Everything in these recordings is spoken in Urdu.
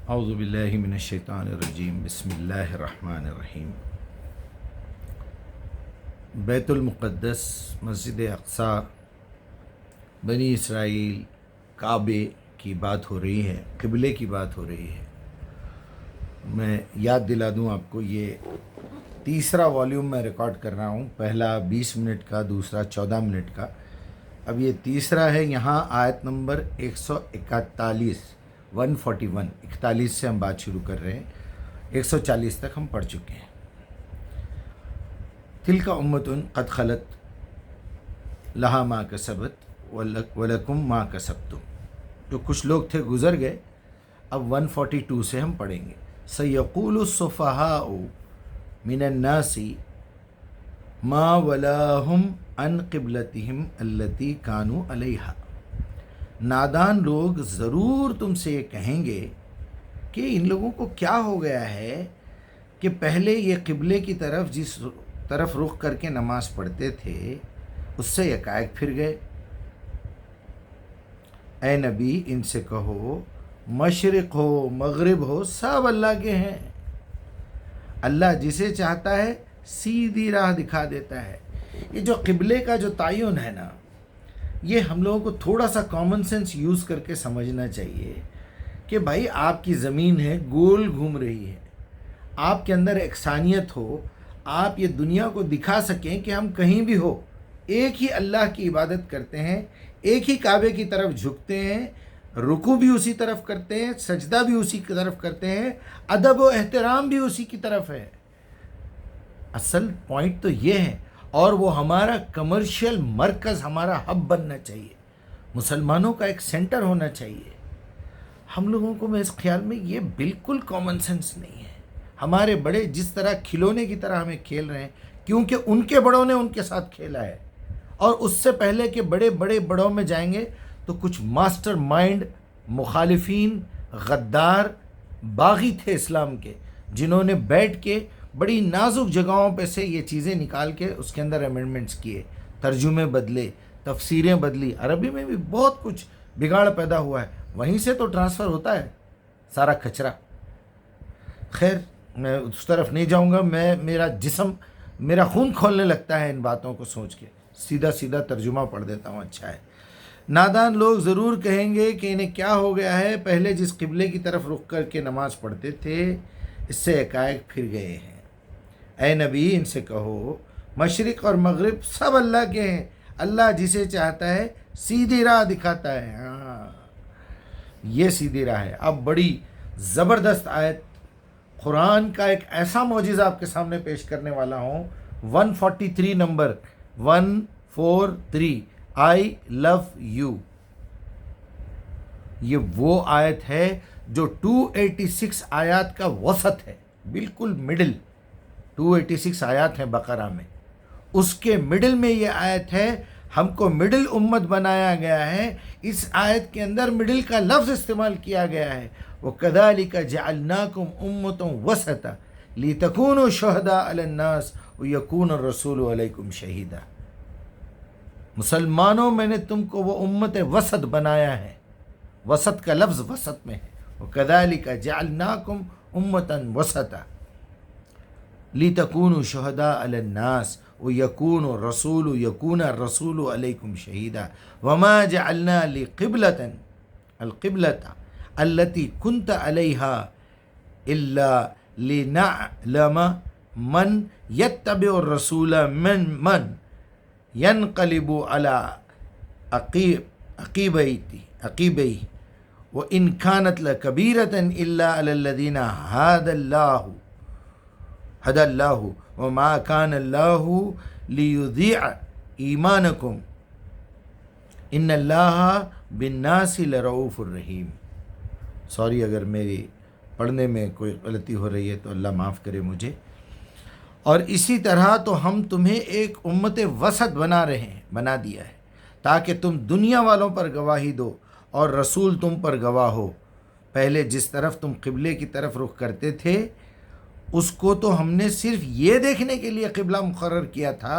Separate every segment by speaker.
Speaker 1: اعوذ باللہ من الشیطان الرجیم، بسم اللہ الرحمن الرحیم۔ بیت المقدس، مسجد اقصی، بنی اسرائیل، کعبے کی بات ہو رہی ہے، قبلے کی بات ہو رہی ہے۔ میں یاد دلا دوں آپ کو، یہ تیسرا والیوم میں ریکارڈ کر رہا ہوں، پہلا 20 منٹ کا، دوسرا 14 منٹ کا، اب یہ تیسرا ہے۔ یہاں آیت نمبر 141 41 سے ہم بات شروع کر رہے ہیں، 140 تک ہم پڑھ چکے ہیں۔ تلک امۃ قد خلت لہا ما کسبت ولکم ما کسبتم، جو کچھ لوگ تھے گزر گئے، اب 142 سے ہم پڑھیں گے۔ سیقول السفہاء من الناس ما ولاہم عن قبلتہم التی کانوا علیہا، نادان لوگ ضرور تم سے یہ کہیں گے کہ ان لوگوں کو کیا ہو گیا ہے کہ پہلے یہ قبلے کی طرف جس طرف رخ کر کے نماز پڑھتے تھے اس سے یکایک پھر گئے۔ اے نبی، ان سے کہو مشرق ہو مغرب ہو سب اللہ کے ہیں، اللہ جسے چاہتا ہے سیدھی راہ دکھا دیتا ہے۔ یہ جو قبلے کا جو تعین ہے نا، یہ ہم لوگوں کو تھوڑا سا کامن سینس یوز کر کے سمجھنا چاہیے کہ بھائی آپ کی زمین ہے، گول گھوم رہی ہے، آپ کے اندر یکسانیت ہو، آپ یہ دنیا کو دکھا سکیں کہ ہم کہیں بھی ہو ایک ہی اللہ کی عبادت کرتے ہیں، ایک ہی کعبے کی طرف جھکتے ہیں، رکوع بھی اسی طرف کرتے ہیں، سجدہ بھی اسی کی طرف کرتے ہیں، ادب و احترام بھی اسی کی طرف ہے۔ اصل پوائنٹ تو یہ ہے، اور وہ ہمارا کمرشل مرکز، ہمارا ہب بننا چاہیے، مسلمانوں کا ایک سینٹر ہونا چاہیے۔ ہم لوگوں کو میں اس خیال میں یہ بالکل کامن سینس نہیں ہے۔ ہمارے بڑے جس طرح کھلونے کی طرح ہمیں کھیل رہے ہیں، کیونکہ ان کے بڑوں نے ان کے ساتھ کھیلا ہے، اور اس سے پہلے کہ بڑوں میں جائیں گے تو کچھ ماسٹر مائنڈ مخالفین، غدار، باغی تھے اسلام کے، جنہوں نے بیٹھ کے بڑی نازک جگہوں پہ سے یہ چیزیں نکال کے اس کے اندر امینڈمنٹس کیے، ترجمے بدلے، تفسیریں بدلی، عربی میں بھی بہت کچھ بگاڑ پیدا ہوا ہے، وہیں سے تو ٹرانسفر ہوتا ہے سارا کچرا۔ خیر، میں اس طرف نہیں جاؤں گا، میرا جسم، میرا خون کھولنے لگتا ہے ان باتوں کو سوچ کے، سیدھا ترجمہ پڑھ دیتا ہوں، اچھا ہے۔ نادان لوگ ضرور کہیں گے کہ انہیں کیا ہو گیا ہے، پہلے جس قبلے کی طرف رخ کر کے نماز پڑھتے تھے اس سے یکایک پھر گئے ہیں۔ اے نبی، ان سے کہو مشرق اور مغرب سب اللہ کے ہیں، اللہ جسے چاہتا ہے سیدھی راہ دکھاتا ہے۔ ہاں، یہ سیدھی راہ ہے۔ اب بڑی زبردست آیت، قرآن کا ایک ایسا معجزہ آپ کے سامنے پیش کرنے والا ہوں۔ 143 نمبر 143، آئی لو یو، یہ وہ آیت ہے جو 286 آیات کا وسط ہے، بالکل مڈل۔ 286 آیات ہیں بقرہ میں، اس کے مڈل میں یہ آیت ہے۔ ہم کو مڈل امت بنایا گیا ہے، اس آیت کے اندر مڈل کا لفظ استعمال کیا گیا ہے۔ وَكَذَلِكَ جَعَلْنَاكُمْ أُمَّةً وَسَطًا لِتَكُونُوا شُهَدَاءَ عَلَى النَّاسِ وَيَكُونَ الرَّسُولُ عَلَيْكُمْ شَهِيدًا، مسلمانوں میں نے تم کو وہ امت وسط بنایا ہے، وسط کا لفظ وسط میں ہے۔ وَكَذَلِكَ جَعَلْنَاكُمْ أُمَّةً وَسَطًا لِتَكُونُوا شُهَدَاءَ عَلَى النَّاسِ وَيَكُونَ الرَّسُولُ عَلَيْكُمْ شَهِيدًا وَمَا جَعَلْنَا الْقِبْلَةَ الَّتِي كُنْتَ عَلَيْهَا إِلَّا لِنَعْلَمَ مَنْ يَتَّبِعُ الرَّسُولَ مَنْ يَنْقَلِبُ عَلَى عَقِبَيْهِ وَإِنْ كَانَتْ لَكَبِيرَةً إِلَّا عَلَى الَّذِينَ هَدَى اللَّهُ وَمَا كَانَ اللَّهُ لِيُضِيعَ إِيمَانَكُمْ إِنَّ اللَّهَ بِالنَّاسِ لَرَؤُوفٌ رَحِيمٌ۔ سوری اگر میری پڑھنے میں کوئی غلطی ہو رہی ہے تو اللہ معاف کرے مجھے۔ اور اسی طرح تو ہم تمہیں ایک امت وسط بنا دیا ہے تاکہ تم دنیا والوں پر گواہی دو اور رسول تم پر گواہ ہو۔ پہلے جس طرف تم قبلے کی طرف رخ کرتے تھے اس کو تو ہم نے صرف یہ دیکھنے کے لیے قبلہ مقرر کیا تھا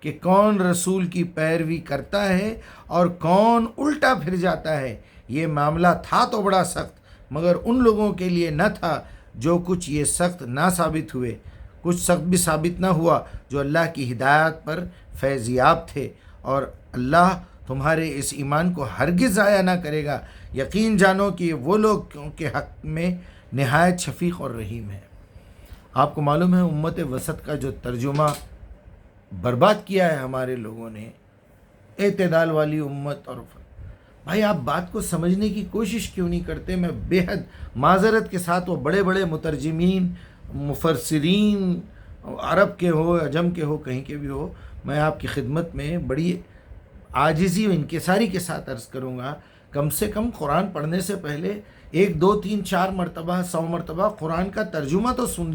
Speaker 1: کہ کون رسول کی پیروی کرتا ہے اور کون الٹا پھر جاتا ہے۔ یہ معاملہ تھا تو بڑا سخت، مگر ان لوگوں کے لیے نہ تھا جو کچھ یہ سخت نہ ثابت ہوئے، کچھ سخت بھی ثابت نہ ہوا، جو اللہ کی ہدایت پر فیض یاب تھے، اور اللہ تمہارے اس ایمان کو ہرگز ضائع نہ کرے گا۔ یقین جانو کہ وہ لوگ کے حق میں نہایت شفیق اور رحیم ہے۔ آپ کو معلوم ہے امت وسط کا جو ترجمہ برباد کیا ہے ہمارے لوگوں نے، اعتدال والی امت، اور بھائی آپ بات کو سمجھنے کی کوشش کیوں نہیں کرتے؟ میں بے حد معذرت کے ساتھ وہ بڑے بڑے مترجمین، مفسرین، عرب کے ہو، عجم کے ہو، کہیں کے بھی ہو، میں آپ کی خدمت میں بڑی عاجزی و انکساری کے ساتھ عرض کروں گا، کم سے کم قرآن پڑھنے سے پہلے 1 2 3 4 مرتبہ 100 مرتبہ قرآن کا ترجمہ تو سن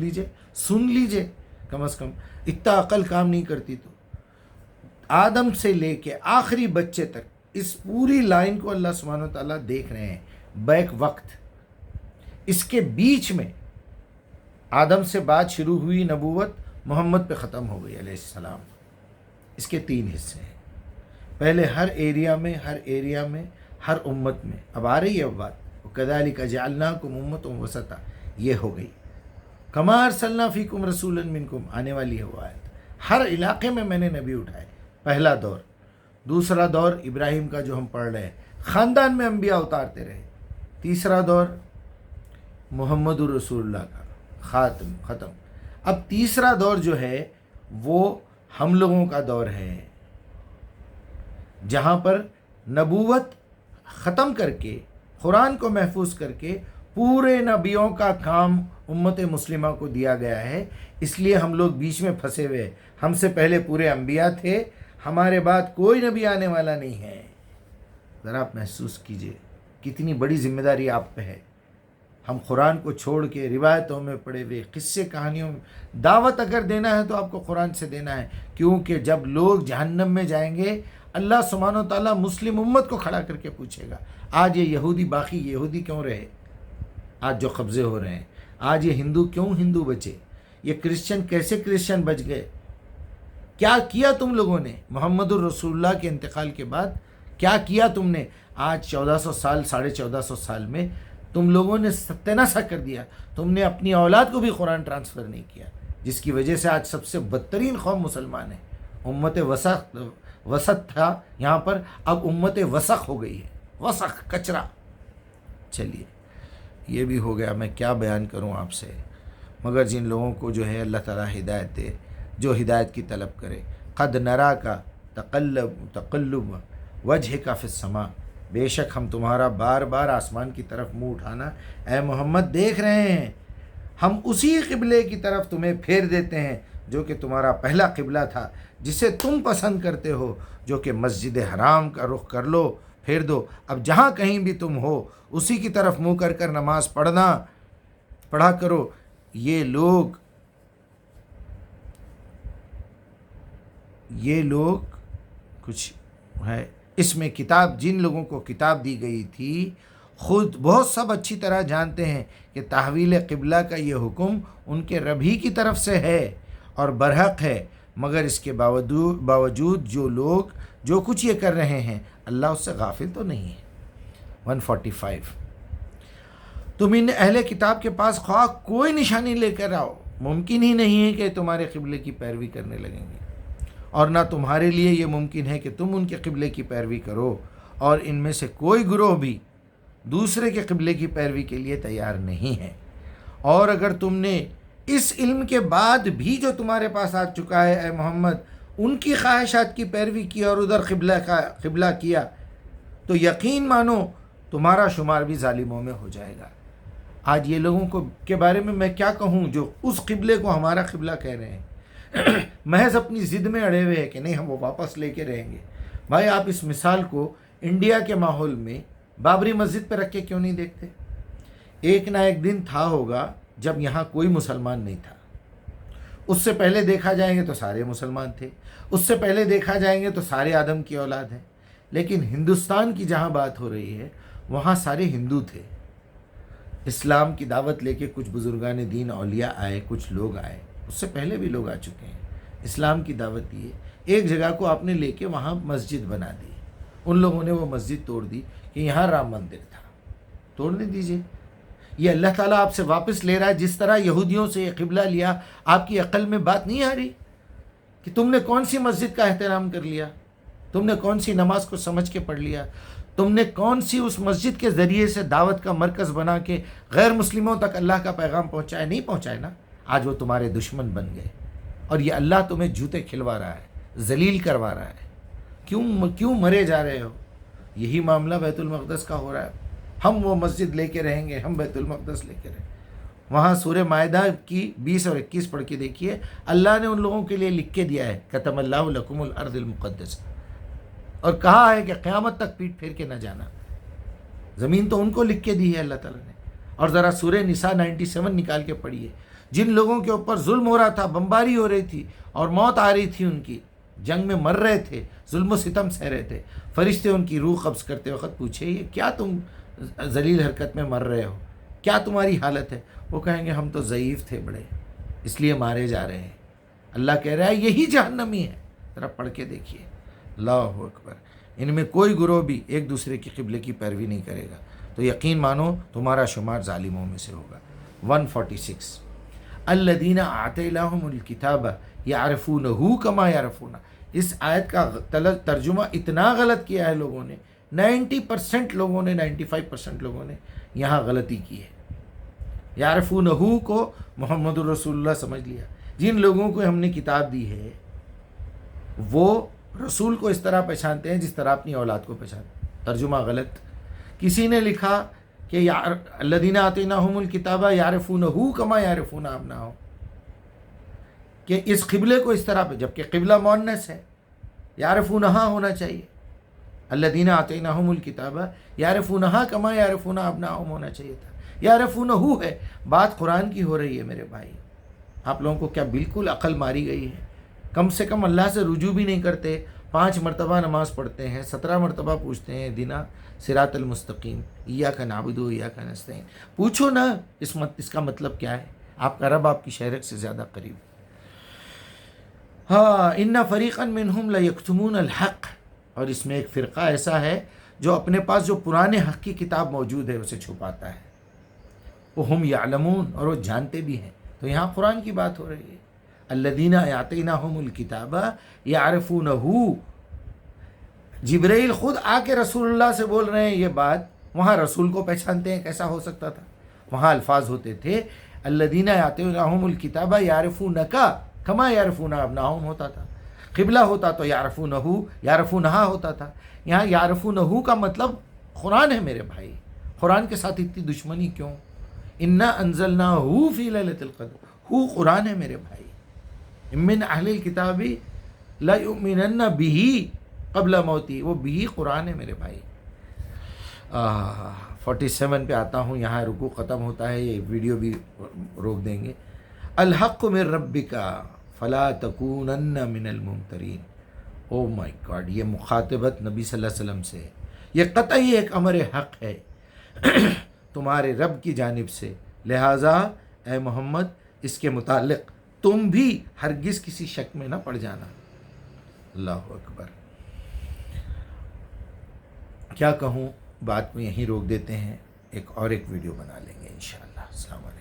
Speaker 1: لیجئے کم از کم۔ اتنا عقل کام نہیں کرتی تو آدم سے لے کے آخری بچے تک اس پوری لائن کو اللہ سبحانہ و تعالیٰ دیکھ رہے ہیں بیک وقت۔ اس کے بیچ میں آدم سے بات شروع ہوئی، نبوت محمد پہ ختم ہو گئی علیہ السلام۔ اس کے 3 حصے ہیں، پہلے ہر ایریا میں ہر امت میں۔ اب آ رہی ہے بات، وَكَذَلِكَ جَعَلْنَاكُمْ أُمَّةً وَسَطًا، یہ ہو گئی۔ كَمَا أَرْسَلْنَا فِيكُمْ رَسُولًا مِّنْكُمْ، آنے والی ہے وہ آیت۔ ہر علاقے میں نے نبی اٹھائے، پہلا دور۔ دوسرا دور ابراہیم کا جو ہم پڑھ رہے ہیں، خاندان میں انبیاء اتارتے رہے۔ تیسرا دور محمد الرسول اللہ کا ختم۔ اب تیسرا دور جو ہے وہ ہم لوگوں کا دور ہے، جہاں پر نبوت ختم کر کے، قرآن کو محفوظ کر کے پورے نبیوں کا کام امت مسلمہ کو دیا گیا ہے۔ اس لیے ہم لوگ بیچ میں پھنسے ہوئے، ہم سے پہلے پورے انبیاء تھے، ہمارے بعد کوئی نبی آنے والا نہیں ہے۔ ذرا آپ محسوس کیجئے کتنی بڑی ذمہ داری آپ پہ ہے۔ ہم قرآن کو چھوڑ کے روایتوں میں پڑے ہوئے، قصے کہانیوں میں دعوت اگر دینا ہے تو آپ کو قرآن سے دینا ہے، کیونکہ جب لوگ جہنم میں جائیں گے اللہ سبحانہ و تعالیٰ مسلم امت کو کھڑا کر کے پوچھے گا، آج یہ یہودی باقی یہودی کیوں رہے؟ آج جو قبضے ہو رہے ہیں، آج یہ ہندو کیوں ہندو بچے؟ یہ کرسچن کیسے کرسچن بچ گئے؟ کیا کیا تم لوگوں نے محمد الرسول اللہ کے انتقال کے بعد؟ کیا کیا تم نے؟ آج 1400 سال 1450 سال میں تم لوگوں نے ستیہ کر دیا۔ تم نے اپنی اولاد کو بھی قرآن ٹرانسفر نہیں کیا، جس کی وجہ سے آج سب سے بدترین قوم مسلمان ہے۔ امت وسط تھا یہاں پر، اب امت وسخ ہو گئی ہے، وسخ کچرا۔ چلیے یہ بھی ہو گیا، میں کیا بیان کروں آپ سے، مگر جن لوگوں کو جو ہے اللہ تعالیٰ ہدایت دے، جو ہدایت کی طلب کرے۔ قد نرا کا تقلب وجہ کا فی السماء، بے شک ہم تمہارا بار بار آسمان کی طرف منہ اٹھانا اے محمد دیکھ رہے ہیں، ہم اسی قبلے کی طرف تمہیں پھیر دیتے ہیں جو کہ تمہارا پہلا قبلہ تھا، جسے تم پسند کرتے ہو، جو کہ مسجد حرام کا رخ کر لو، پھیر دو۔ اب جہاں کہیں بھی تم ہو اسی کی طرف منہ کر کر نماز پڑھا کرو۔ یہ لوگ کچھ ہے اس میں کتاب، جن لوگوں کو کتاب دی گئی تھی خود بہت سب اچھی طرح جانتے ہیں کہ تحویل قبلہ کا یہ حکم ان کے رب ہی کی طرف سے ہے اور برحق ہے، مگر اس کے باوجود جو لوگ جو کچھ یہ کر رہے ہیں اللہ اس سے غافل تو نہیں ہے۔ 145 تم ان اہل کتاب کے پاس خواہ کوئی نشانی لے کر آؤ، ممکن ہی نہیں ہے کہ تمہارے قبلے کی پیروی کرنے لگیں گے، اور نہ تمہارے لیے یہ ممکن ہے کہ تم ان کے قبلے کی پیروی کرو، اور ان میں سے کوئی گروہ بھی دوسرے کے قبلے کی پیروی کے لیے تیار نہیں ہے۔ اور اگر تم نے اس علم کے بعد بھی جو تمہارے پاس آ چکا ہے اے محمد، ان کی خواہشات کی پیروی کی اور ادھر قبلہ کیا، تو یقین مانو تمہارا شمار بھی ظالموں میں ہو جائے گا۔ آج یہ لوگوں کے بارے میں کیا کہوں جو اس قبلے کو ہمارا قبلہ کہہ رہے ہیں، محض اپنی ضد میں اڑے ہوئے ہیں کہ نہیں ہم وہ واپس لے کے رہیں گے۔ بھائی آپ اس مثال کو انڈیا کے ماحول میں بابری مسجد پہ رکھ کے کیوں نہیں دیکھتے؟ ایک نہ ایک دن تھا ہوگا جب یہاں کوئی مسلمان نہیں تھا، اس سے پہلے دیکھا جائیں گے تو سارے مسلمان تھے، اس سے پہلے دیکھا جائیں گے تو سارے آدم کی اولاد ہیں، لیکن ہندوستان کی جہاں بات ہو رہی ہے وہاں سارے ہندو تھے۔ اسلام کی دعوت لے کے کچھ بزرگان دین اولیاء آئے، کچھ لوگ آئے، اس سے پہلے بھی لوگ آ چکے ہیں، اسلام کی دعوت دیے، ایک جگہ کو آپ نے لے کے وہاں مسجد بنا دی، ان لوگوں نے وہ مسجد توڑ دی کہ یہاں رام مندر تھا، توڑنے دیجئے، یہ اللہ تعالیٰ آپ سے واپس لے رہا ہے جس طرح یہودیوں سے یہ قبلہ لیا. آپ کی عقل میں بات نہیں آ رہی کہ تم نے کون سی مسجد کا احترام کر لیا, تم نے کون سی نماز کو سمجھ کے پڑھ لیا, تم نے کون سی اس مسجد کے ذریعے سے دعوت کا مرکز بنا کے غیر مسلموں تک اللہ کا پیغام پہنچایا. نہیں پہنچائے نا. آج وہ تمہارے دشمن بن گئے اور یہ اللہ تمہیں جوتے کھلوا رہا ہے, ذلیل کروا رہا ہے. کیوں مرے جا رہے ہو؟ یہی معاملہ بیت المقدس کا ہو رہا ہے. ہم وہ مسجد لے کے رہیں گے, ہم بیت المقدس لے کے رہیں گے. وہاں سورہ مائدہ کی 20 اور 21 پڑھ کے دیکھیے, اللہ نے ان لوگوں کے لیے لکھ کے دیا ہے کتب اللہ لکم الارض المقدس, اور کہا ہے کہ قیامت تک پیٹ پھیر کے نہ جانا. زمین تو ان کو لکھ کے دی ہے اللہ تعالیٰ نے. اور ذرا سورہ نساء 97 نکال کے پڑھیے. جن لوگوں کے اوپر ظلم ہو رہا تھا, بمباری ہو رہی تھی اور موت آ رہی تھی, ان کی جنگ میں مر رہے تھے, ظلم و ستم سہ رہے تھے, فرشتے ان کی روح قبض کرتے وقت پوچھے یہ کیا تم ذلیل حرکت میں مر رہے ہو, کیا تمہاری حالت ہے؟ وہ کہیں گے ہم تو ضعیف تھے بڑے, اس لیے مارے جا رہے ہیں. اللہ کہہ رہا ہے یہی جہنمی ہے. ذرا پڑھ کے دیکھیے. اللہ اکبر. ان میں کوئی گروہ بھی ایک دوسرے کی قبلے کی پیروی نہیں کرے گا تو یقین مانو تمہارا شمار ظالموں میں سے ہوگا. 146 الذین آتیناہم الکتاب یعرفونہ کما یعرفون. اس آیت کا ترجمہ اتنا غلط کیا ہے لوگوں نے, 90% لوگوں نے, 95% لوگوں نے یہاں غلطی کی ہے. یعرفونہ کو محمد الرسول اللہ سمجھ لیا. جن لوگوں کو ہم نے کتاب دی ہے وہ رسول کو اس طرح پہچانتے ہیں جس طرح اپنی اولاد کو پہچانتے. ترجمہ غلط. کسی نے لکھا کہ الذین آتیناہم الکتاب یعرفونہ کما یعرفون ابناءہم, کہ اس قبلے کو اس طرح پہ, جبکہ قبلہ مؤنث ہے, یعرفونہ ہونا چاہیے. الذین آتیناہم الکتاب یعرفونہ کما یعرفون ابناءہم ہونا چاہیے تھا. یعرفونہ ہے. بات قرآن کی ہو رہی ہے میرے بھائی. آپ لوگوں کو کیا بالکل عقل ماری گئی ہے؟ کم سے کم اللہ سے رجوع بھی نہیں کرتے, 5 مرتبہ نماز پڑھتے ہیں, 17 مرتبہ پوچھتے ہیں دینا صراط المستقیم ایاک نعبد و ایاک نستعین. پوچھو نا اس کا مطلب کیا ہے. آپ کا رب آپ کی شہرت سے زیادہ قریب. ہاں, ان فریقا منہم لیکتمون الحق. اور اس میں ایک فرقہ ایسا ہے جو اپنے پاس جو پرانے حق کی کتاب موجود ہے اسے چھپاتا ہے. وہم یعلمون, اور وہ جانتے بھی ہیں. تو یہاں قرآن کی بات ہو رہی ہے. الذین آتیناہم الکتاب یعرفونہ. جبرائیل خود آ کے رسول اللہ سے بول رہے ہیں یہ بات. وہاں رسول کو پہچانتے ہیں, کیسا ہو سکتا تھا؟ وہاں الفاظ ہوتے تھے الذین آتیناہم الکتاب یعرفونک کما یعرفون ابناءہم ہوتا تھا. قبلہ ہوتا تو یعرفونہ ہوتا تھا. یہاں یعرفونہ کا مطلب قرآن ہے میرے بھائی. قرآن کے ساتھ اتنی دشمنی کیوں؟ انا انزلناہ فی لیلۃ القدر. قرآن ہے میرے بھائی. من اہل الکتاب لا یؤمنن بہ قبل موتی. وہ بھی قرآن ہے میرے بھائی. 47 پہ آتا ہوں, یہاں رکوع ختم ہوتا ہے, یہ ویڈیو بھی روک دیں گے. الحق من ربک فلا تکونن من الممترین. او مائی گاڈ, یہ مخاطبت نبی صلی اللہ علیہ وسلم سے, یہ قطعی ایک امر حق ہے تمہارے رب کی جانب سے. لہٰذا اے محمد اس کے متعلق تم بھی ہرگز کسی شک میں نہ پڑ جانا. اللہ اکبر. کیا کہوں, بات کو یہیں روک دیتے ہیں, ایک ویڈیو بنا لیں گے انشاءاللہ. السلام علیکم.